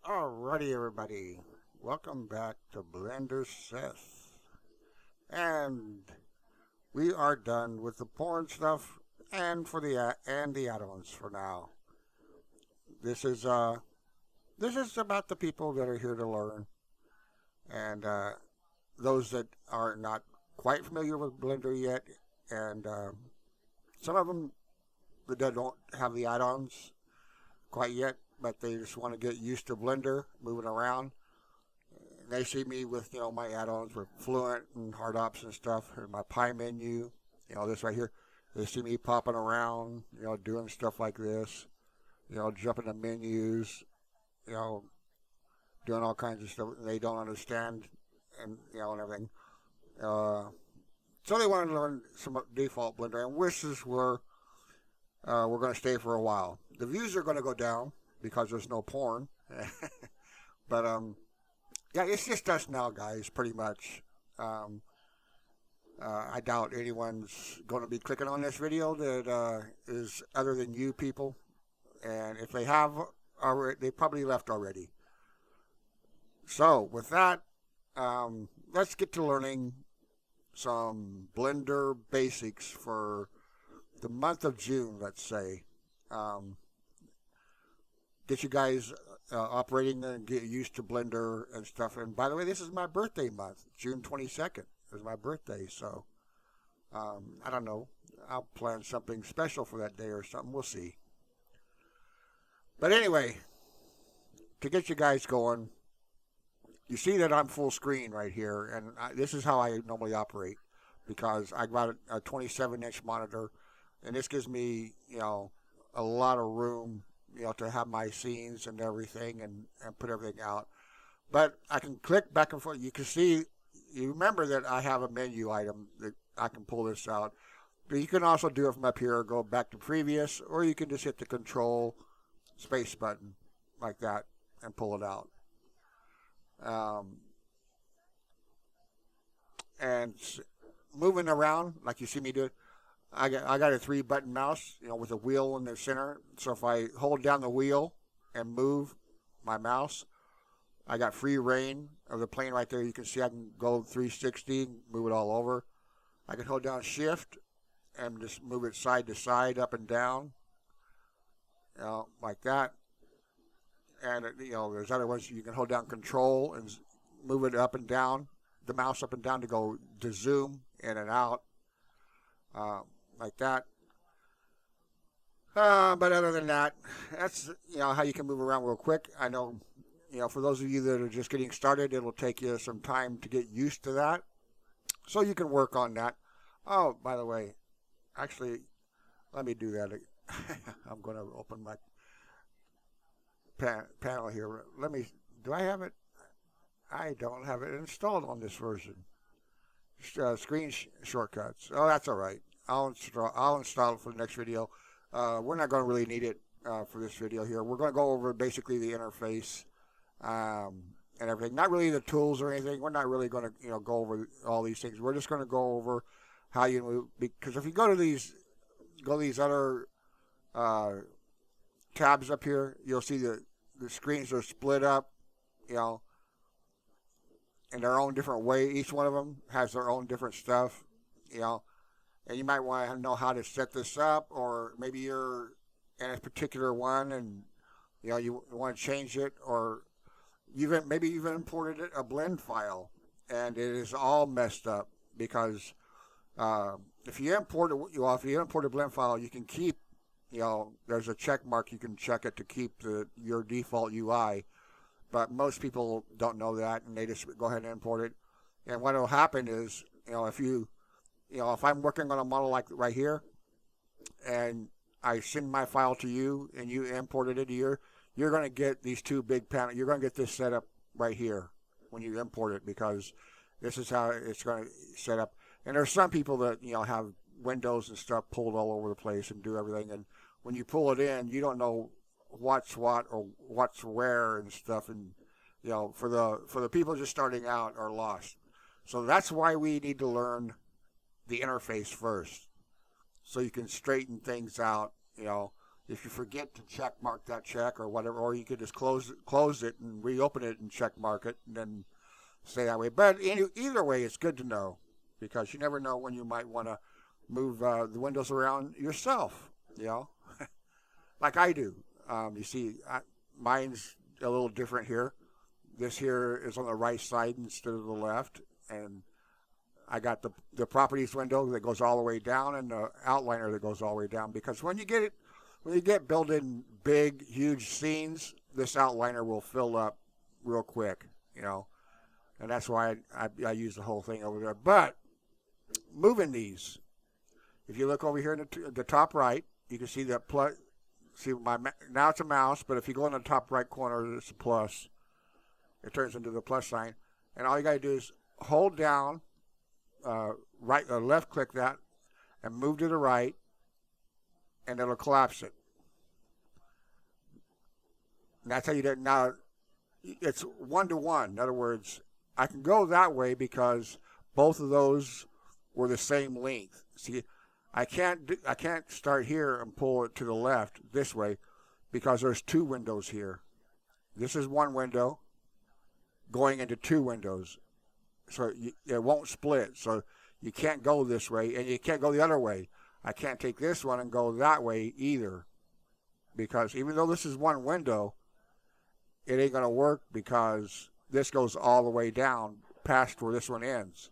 Alrighty, everybody. Welcome back to BlenderSith. And we are done with the porn stuff and the add-ons for now. This is this is about the people that are here to learn and those that are not quite familiar with Blender yet, and some of them that don't have the add-ons quite yet, but they just want to get used to Blender, moving around. They see me with my add-ons with Fluent and HardOps and stuff, and my Pie menu, this right here. They see me popping around, doing stuff like this, jumping to menus, you know, doing all kinds of stuff they don't understand, and everything. Uh, so they want to learn some default Blender, and this is where we're going to stay for a while. The views are going to go down because there's no porn, but yeah, it's just us now, guys. Pretty much. I doubt anyone's going to be clicking on this video that is other than you people, and if they have, already, they probably left already. So with that, let's get to learning some Blender basics for the month of June, let's say. Get you guys operating and get used to Blender and stuff. And by the way, this is my birthday month. June 22nd is my birthday. So, I don't know. I'll plan something special for that day or something. We'll see. But anyway, to get you guys going, you see that I'm full screen right here. And this is how I normally operate, because I got a 27-inch monitor. And this gives me, a lot of room, to have my scenes and everything and put everything out. But I can click back and forth. You can see, you remember that I have a menu item that I can pull this out. But you can also do it from up here, go back to previous, or you can just hit the control space button like that and pull it out. And moving around, like you see me do it, I got a 3-button mouse, with a wheel in the center. So if I hold down the wheel and move my mouse, I got free reign of the plane right there. You can see I can go 360, move it all over. I can hold down Shift and just move it side to side, up and down, like that. And there's other ones you can hold down Control and move it up and down, the mouse up and down to zoom in and out. Like that. But other than that, that's how you can move around real quick. I know, for those of you that are just getting started, it'll take you some time to get used to that. So you can work on that. Oh, by the way, actually, let me do that. I'm going to open my panel here. Do I have it? I don't have it installed on this version. Screen shortcuts. Oh, that's all right. I'll install it for the next video. We're not going to really need it for this video here. We're going to go over basically the interface and everything. Not really the tools or anything. We're not really going to go over all these things. We're just going to go over how you move. Because if you go to these other tabs up here, you'll see the screens are split up, in their own different way. Each one of them has their own different stuff, and you might want to know how to set this up, or maybe you're in a particular one and you want to change it, or maybe you've imported a blend file and it is all messed up, because if you import a blend file, you can keep, there's a check mark, you can check it to keep your default UI. But most people don't know that, and they just go ahead and import it. And what will happen is, if I'm working on a model like right here, and I send my file to you, and you import it into you're going to get these two big panels. You're going to get this set up right here when you import it, because this is how it's going to set up. And there's some people that, have windows and stuff pulled all over the place and do everything. And when you pull it in, you don't know what's what or what's where and stuff, and for the people just starting out are lost. So that's why we need to learn the interface first, so you can straighten things out, if you forget to check mark that check or whatever, or you could just close it and reopen it and check mark it and then stay that way. But either way, it's good to know, because you never know when you might want to move the windows around yourself, you know, like I do. You see, mine's a little different here. This here is on the right side instead of the left, and I got the properties window that goes all the way down and the outliner that goes all the way down, because when you get building big, huge scenes, this outliner will fill up real quick, you know, and that's why I use the whole thing over there. But moving these, if you look over here in the top right, you can see that plus. See, now it's a mouse, but if you go in the top right corner, it's a plus. It turns into the plus sign, and all you got to do is hold down, left click that, and move to the right, and it'll collapse it. And that's how you do it. Now, it's 1-to-1. In other words, I can go that way because both of those were the same length. See, I can't start here and pull it to the left this way because there's two windows here. This is one window going into two windows, so it won't split. So you can't go this way, and you can't go the other way. I can't take this one and go that way either, because even though this is one window, it ain't going to work because this goes all the way down past where this one ends.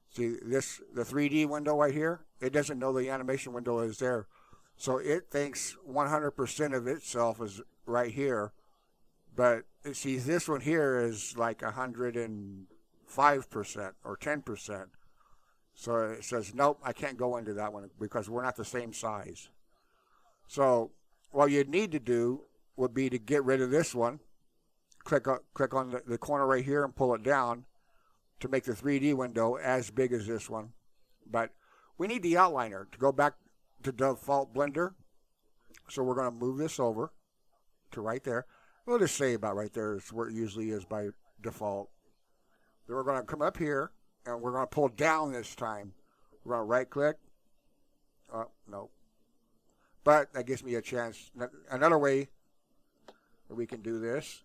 See, the 3D window right here, it doesn't know the animation window is there. So it thinks 100% of itself is right here. But see, this one here is like 105% or 10%. So it says, nope, I can't go into that one because we're not the same size. So what you'd need to do would be to get rid of this one. Click on the corner right here and pull it down to make the 3D window as big as this one. But we need the outliner to go back to default Blender. So we're going to move this over to right there. We'll just say about right there is where it usually is by default. Then we're going to come up here and we're going to pull down this time. We're going to right click. Oh, no. But that gives me a chance. Another way that we can do this,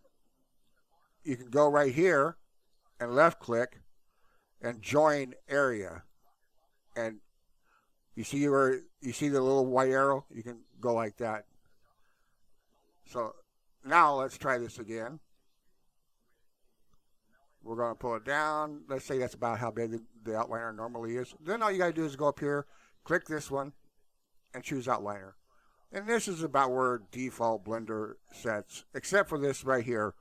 you can go right here and left click and join area, and you see the little white arrow, you can go like that. So now let's try this again. We're going to pull it down. Let's say that's about how big the outliner normally is. Then all you got to do is go up here, click this one, and choose outliner. And this is about where default Blender sets, except for this right here.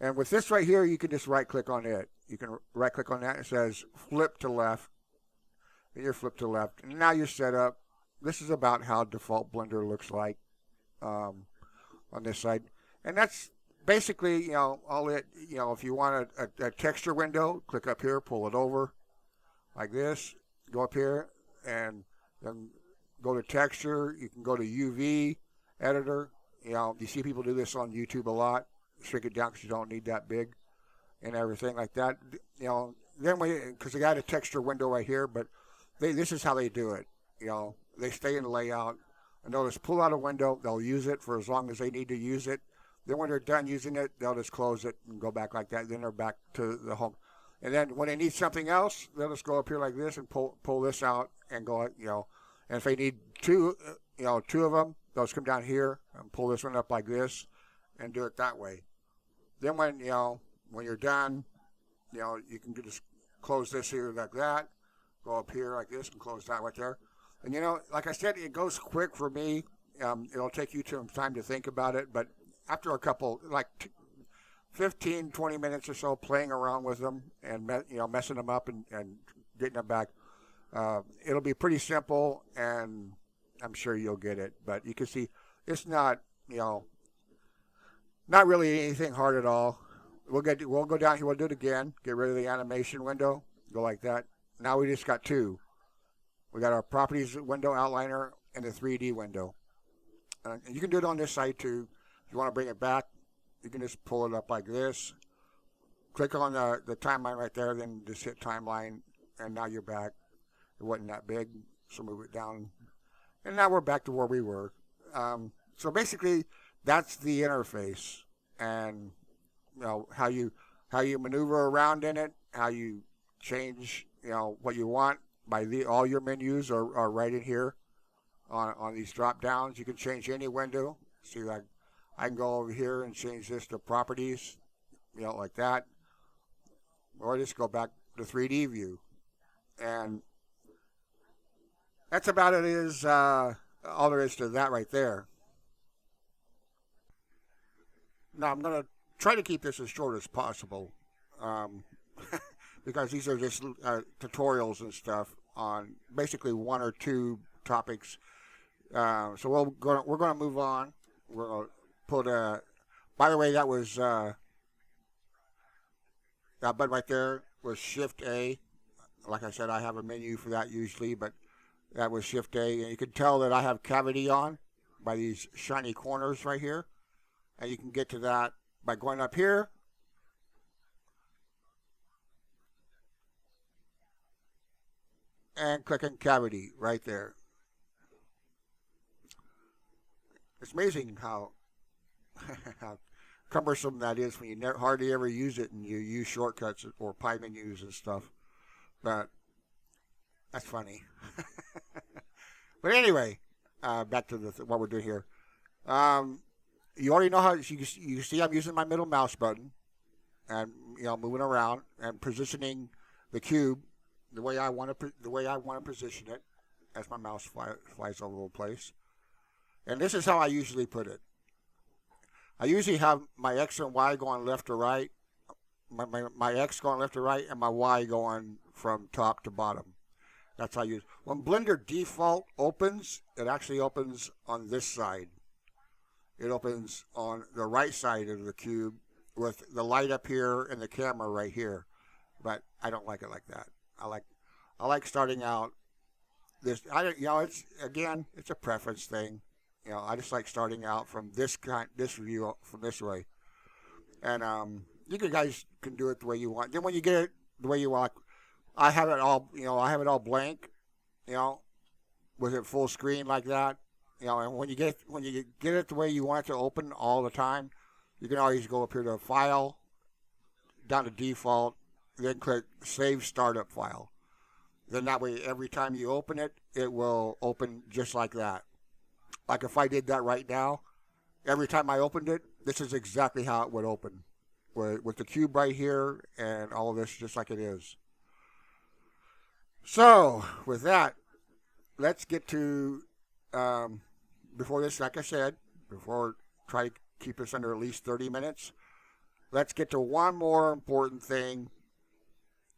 And with this right here, you can just right click on it. You can right click on that. It says flip to left. And you're flipped to left. And now you're set up. This is about how default Blender looks like on this side. And that's basically, all it, if you want a texture window, click up here, pull it over like this. Go up here and then go to texture. You can go to UV editor. You see people do this on YouTube a lot. Shrink it down because you don't need that big and everything like that. Then because they got a texture window right here, but this is how they do it. They stay in the layout and they'll just pull out a window. They'll use it for as long as they need to use it. Then when they're done using it, they'll just close it and go back like that. Then they're back to the home. And then when they need something else, they'll just go up here like this and pull this out and go, And if they need two of them, they'll just come down here and pull this one up like this and do it that way. Then when you're done, you can just close this here like that, go up here like this and close that right there. And like I said, it goes quick for me. It'll take you some time to think about it, but after a couple, 15, 20 minutes or so playing around with them and messing them up and getting them back, it'll be pretty simple, and I'm sure you'll get it. But you can see it's not not really anything hard at all. We'll go down here. We'll do it again. Get rid of the animation window. Go like that. Now we just got two. We got our properties window, outliner, and the 3D window. And you can do it on this side too. If you want to bring it back, you can just pull it up like this. Click on the timeline right there, then just hit timeline, and now you're back. It wasn't that big, so move it down. And now we're back to where we were. So basically, that's the interface, and how you maneuver around in it, how you change what you want by all your menus are right in here on these drop downs. You can change any window. See, like I can go over here and change this to properties, like that, or just go back to 3D view, and that's about it. Is all there is to that right there. Now I'm gonna try to keep this as short as possible, because these are just tutorials and stuff on basically one or two topics. So we're gonna move on. We're gonna put a. By the way, that was that button right there was Shift A. Like I said, I have a menu for that usually, but that was Shift A, and you can tell that I have cavity on by these shiny corners right here. And you can get to that by going up here and clicking cavity right there. It's amazing how how cumbersome that is when you hardly ever use it and you use shortcuts or pie menus and stuff. But that's funny. But anyway, back to what we're doing here. You already know how you see I'm using my middle mouse button and moving around and positioning the cube the way I want to position it as my mouse flies all over the place. And this is how I usually put it. I usually have my X and Y going left to right, my X going left to right, and my Y going from top to bottom. That's how I use. When Blender default opens, it actually opens on this side. It opens on the right side of the cube with the light up here and the camera right here. But I don't like it like that. I like starting out this. It's a preference thing. I just like starting out from this view, from this way. And you guys can do it the way you want. Then when you get it the way you want, I have it all. I have it all blank. With it full screen like that. And when you get it the way you want it to open all the time, you can always go up here to File, down to Default, then click Save Startup File. Then that way, every time you open it, it will open just like that. Like if I did that right now, every time I opened it, this is exactly how it would open, with the cube right here and all of this just like it is. So with that, let's get to. Before this, like I said, try to keep us under at least 30 minutes, let's get to one more important thing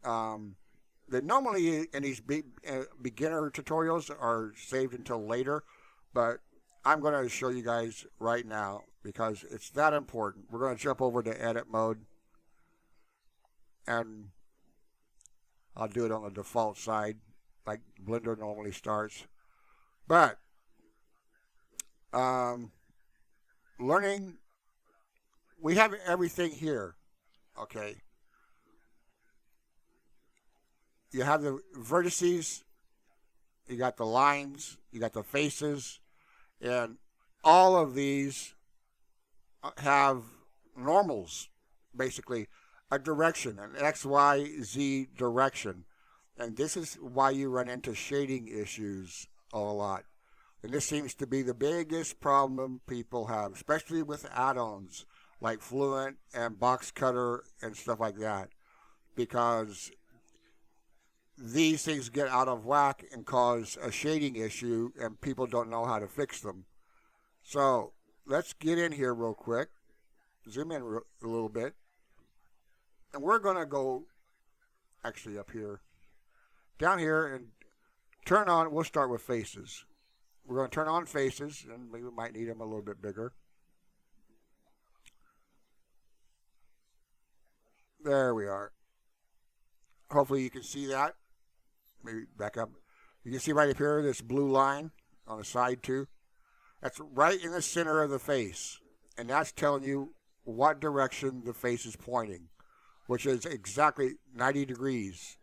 that normally in these beginner tutorials are saved until later, but I'm going to show you guys right now because it's that important. We're going to jump over to edit mode, and I'll do it on the default side like Blender normally starts. But learning, we have everything here, okay? You have the vertices, you got the lines, you got the faces, and all of these have normals, basically, a direction, an X, Y, Z direction. And this is why you run into shading issues a lot. And this seems to be the biggest problem people have, especially with add-ons like Fluent and BoxCutter and stuff like that, because these things get out of whack and cause a shading issue, and people don't know how to fix them. So let's get in here real quick, zoom in a little bit, and we're going to go actually up here, down here, and turn on. We'll start with faces. We're going to turn on faces, and we might need them a little bit bigger. There we are. Hopefully you can see that. Maybe back up. You can see right up here this blue line on the side too. That's right in the center of the face. And that's telling you what direction the face is pointing, which is exactly 90 degrees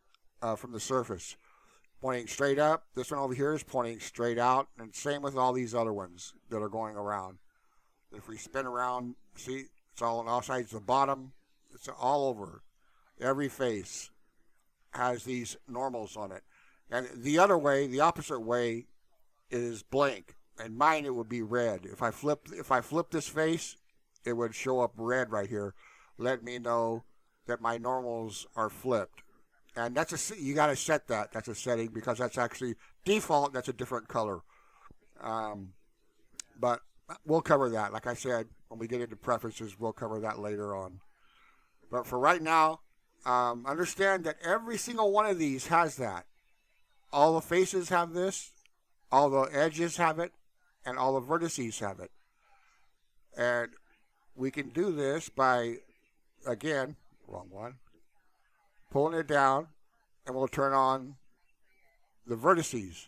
from the surface. pointing straight up. This one over here is pointing straight out, and same with all these other ones that are going around. If we spin around, see, it's all on all sides. The bottom, it's all over. Every face has these normals on it. And the other way, the opposite way, is blank. And mine, it would be red. If I flip this face, it would show up red right here. Let me know that my normals are flipped. And you got to set that. That's a setting because that's actually default. That's a different color. But we'll cover that. Like I said, when we get into preferences, we'll cover that later on. But for right now, understand that every single one of these has that. All the faces have this, all the edges have it, and all the vertices have it. And we can do this by, again, wrong one, pulling it down, and we'll turn on the vertices.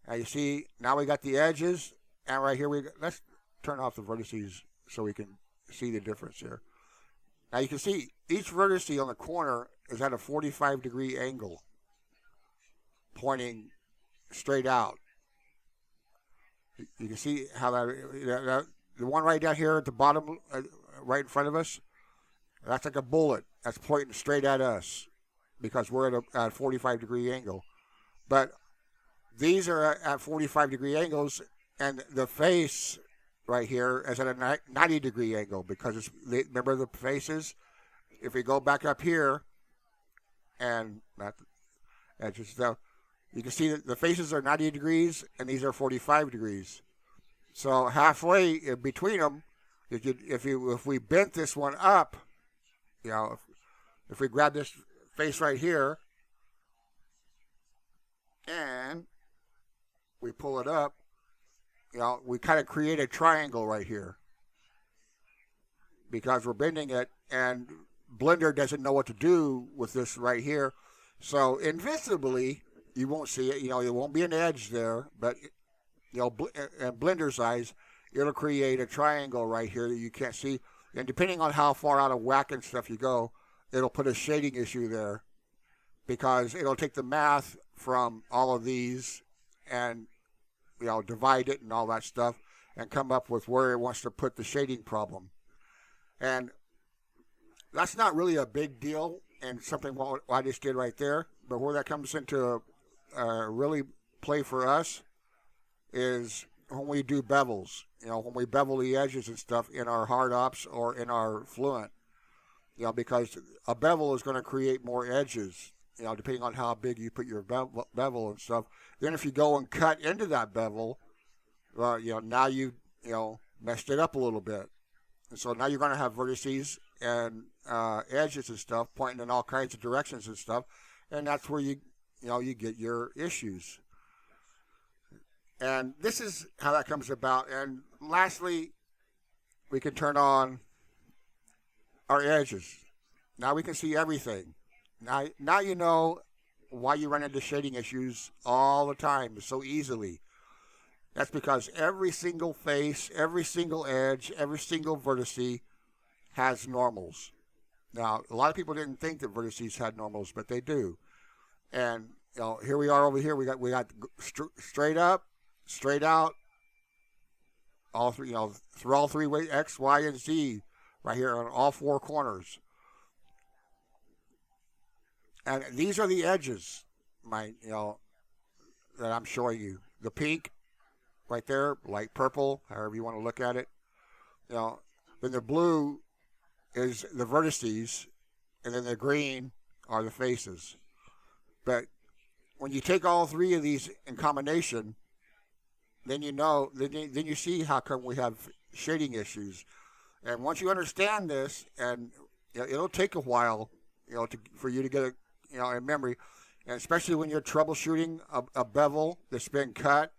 Now you see, now we got the edges, and right here, let's turn off the vertices so we can see the difference here. Now you can see each vertice on the corner is at a 45-degree angle, pointing straight out. You can see how the one right down here at the bottom, right in front of us, that's like a bullet. That's pointing straight at us because we're at a 45-degree angle. But these are at 45-degree angles, and the face right here is at a 90-degree angle because remember the faces? If we go back up here, and not the edges, you can see that the faces are 90 degrees, and these are 45 degrees. So halfway in between them, if we bent this one up, if we grab this face right here, and we pull it up, we kind of create a triangle right here because we're bending it, and Blender doesn't know what to do with this right here. So invisibly, you won't see it. There won't be an edge there, but in Blender's eyes, it'll create a triangle right here that you can't see. And depending on how far out of whack and stuff you go, it'll put a shading issue there because it'll take the math from all of these and divide it and all that stuff and come up with where it wants to put the shading problem. And that's not really a big deal and something what I just did right there, but where that comes into really play for us is when we do bevels. When we bevel the edges and stuff in our HardOps or in our Fluent, because a bevel is going to create more edges, depending on how big you put your bevel and stuff. Then if you go and cut into that bevel, now you messed it up a little bit. And so now you're going to have vertices and edges and stuff pointing in all kinds of directions and stuff, and that's where you get your issues. And this is how that comes about. And lastly, we can turn on our edges. Now we can see everything. Now you know why you run into shading issues all the time so easily. That's because every single face, every single edge, every single vertice has normals. Now, a lot of people didn't think that vertices had normals, but they do. And here we are over here. We got straight up, straight out, all three, through all three ways, X, Y, and Z, right here on all four corners. And these are the edges, that I'm showing you. The pink, right there, light purple, however you want to look at it. Then the blue is the vertices, and then the green are the faces. But when you take all three of these in combination, then then you see how come we have shading issues. And once you understand this, and it'll take a while, for you to get it, in memory, and especially when you're troubleshooting a bevel that's been cut,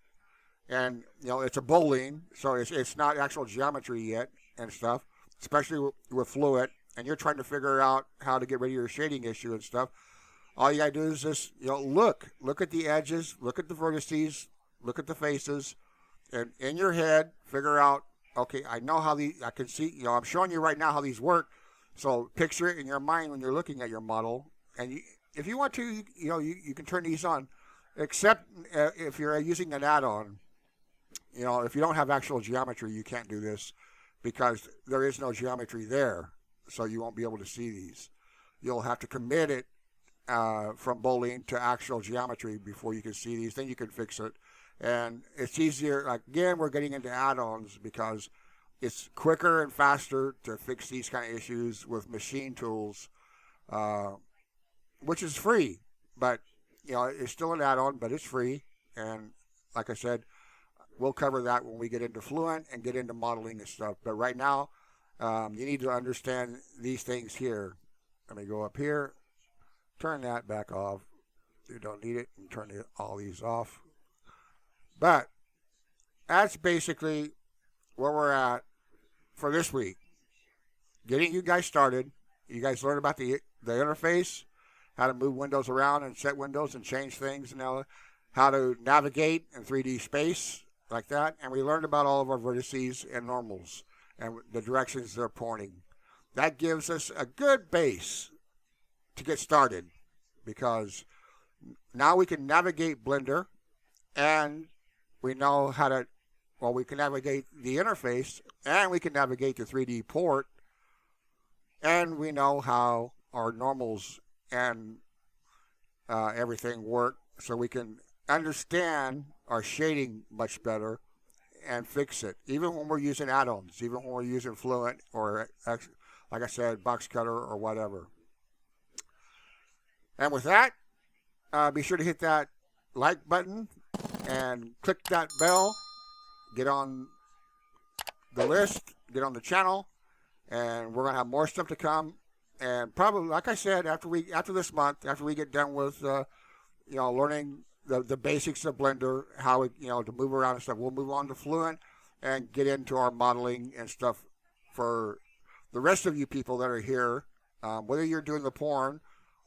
and it's a bowling, so it's not actual geometry yet and stuff, especially with Fluent, and you're trying to figure out how to get rid of your shading issue and stuff. All you gotta do is just look at the edges, look at the vertices, look at the faces, and in your head figure out, okay, I know how I can see, I'm showing you right now how these work. So picture it in your mind when you're looking at your model, and if you want to, you can turn these on, except if you're using an add-on. If you don't have actual geometry, you can't do this because there is no geometry there, so you won't be able to see these. You'll have to commit it from bowling to actual geometry before you can see these. Then you can fix it, and it's easier. Like, again, we're getting into add-ons because it's quicker and faster to fix these kind of issues with machine tools, which is free. But it's still an add-on, but it's free. And like I said, we'll cover that when we get into Fluent and get into modeling and stuff. But right now, you need to understand these things here. Let me go up here, turn that back off. You don't need it, and turn all these off. But that's basically where we're at for this week. Getting you guys started. You guys learn about the interface, how to move windows around and set windows and change things, how to navigate in 3D space like that. And we learned about all of our vertices and normals and the directions they're pointing. That gives us a good base to get started, because now we can navigate Blender, and we know how to, we can navigate the interface, and we can navigate the 3D port, and we know how our normals and everything work, so we can understand our shading much better and fix it, even when we're using add-ons, even when we're using Fluent or, like I said, BoxCutter or whatever. And with that, be sure to hit that like button and click that bell. Get on the list, get on the channel, and we're going to have more stuff to come. And probably, like I said, after this month, after we get done with, learning the basics of Blender, how to move around and stuff, we'll move on to Fluent and get into our modeling and stuff for the rest of you people that are here, whether you're doing the porn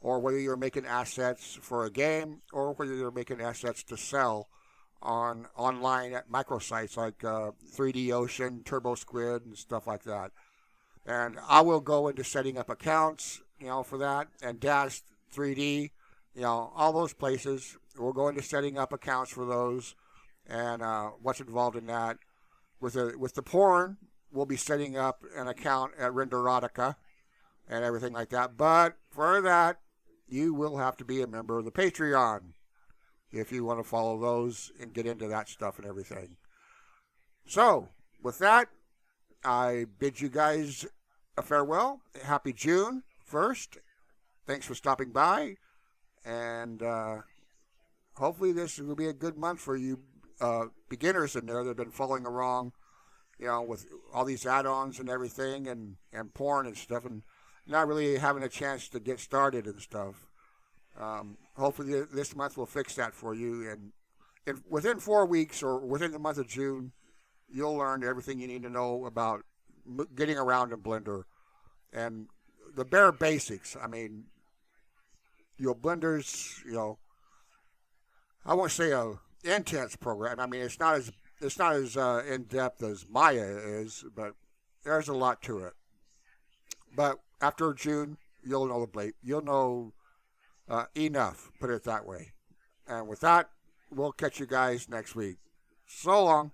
or whether you're making assets for a game or whether you're making assets to sell online at microsites like 3D Ocean, Turbo Squid, and stuff like that. And I will go into setting up accounts, for that, and Dash 3D, all those places. We'll go into setting up accounts for those and what's involved in that. With the porn, we'll be setting up an account at Renderotica and everything like that. But for that, you will have to be a member of the Patreon if you want to follow those and get into that stuff and everything. So, with that, I bid you guys a farewell. Happy June 1st. Thanks for stopping by. And hopefully this will be a good month for you beginners in there that have been following along, with all these add-ons and everything and porn and stuff, and not really having a chance to get started and stuff. Hopefully this month will fix that for you. And within 4 weeks or within the month of June, you'll learn everything you need to know about getting around in Blender and the bare basics. I mean, Blender's, I won't say a intense program. I mean, it's not as in depth as Maya is, but there's a lot to it. But after June, you'll know enough. Put it that way. And with that, we'll catch you guys next week. So long.